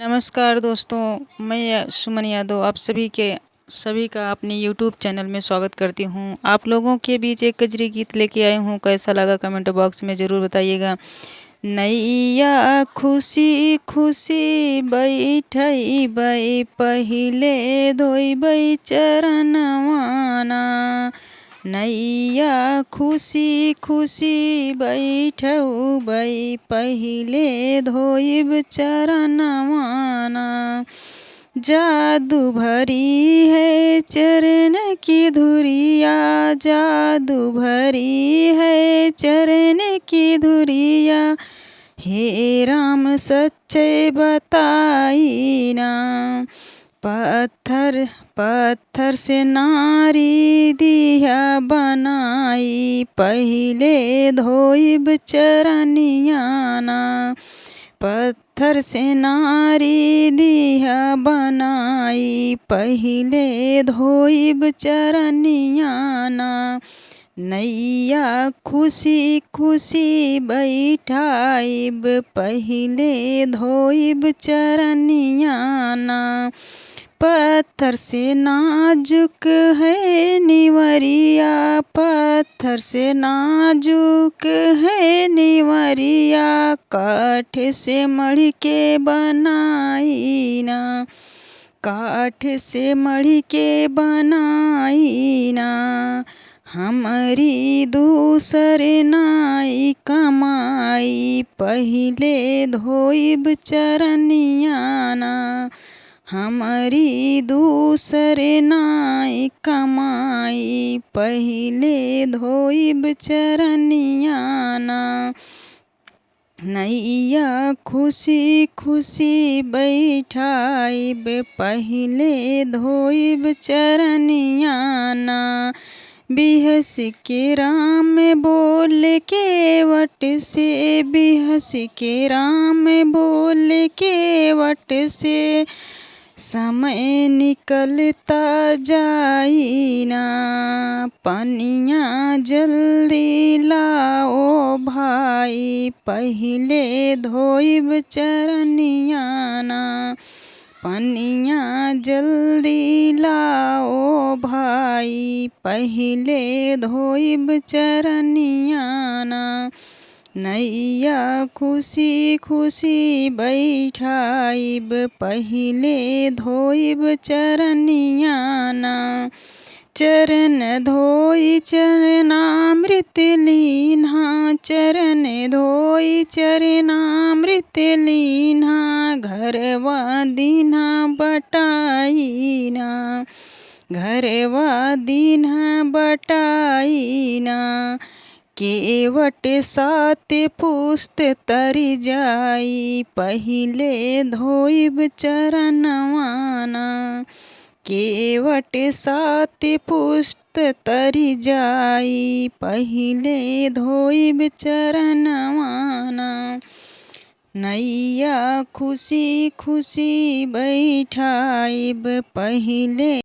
नमस्कार दोस्तों, मैं सुमन यादव आप सभी का अपने यूट्यूब चैनल में स्वागत करती हूँ। आप लोगों के बीच एक कजरी गीत लेके आई हूँ। कैसा लगा कमेंट बॉक्स में ज़रूर बताइएगा। नैया खुशी खुशी बैठई बै पहिले धोइबै चरणवाना। नैया खुशी खुशी बैठऊ बै पहिले धोइब चरणवाना। जादू भरी है चरण की धुरिया, जादू भरी है चरण की धुरिया। हे राम सच्चे बताई ना, पत्थर पत्थर से नारी दिया बनाई, पहिले धोइब चरनियाना। पत्थर से नारी दिया बनाई, पहिले धोइब चरनियाना। नैया खुशी खुशी बैठाइब, पहिले धोइब चरनियाना। पत्थर से नाजुक है निवरिया, पत्थर से नाजुक है निवरिया। काठ से मढ़ के बनाई ना, काठ से मढ़ के बनाई ना। हमारी दूसरे नाई कमाई, पहिले धोइब चरनियाना। हमारी दूसरे नाई कमाई, पहिले धोइब चरनियाना। नैया खुशी खुशी बैठाइब, पहिले धोइब चरनियाना। बिहस के राम बोल के वट से, बिहस के राम बोल के वट से। समय निकलता जाई ना, पनिया जल्दी लाओ भाई, पहिले धोइब चरनियाना। पनिया जल्दी लाओ भाई, पहिले धोइब चरनियाना। नैया खुशी खुशी बैठाइब, पहिले धोइब चरनियाना। चरण धोई चरणामृत लीन्हा, चरण धोई चरणामृत लीन्हा। घरवा दीन्हा बटाई ना, घरवा दीन्हा बटाई ना। केवट सात पुस्त तरि जाई, पहिले धोइब चरनवाना। केवट सात पुस्त तरि जाई, पहिले धोइब चरनवाना। नैया खुशी खुशी बैठाइब, पहिले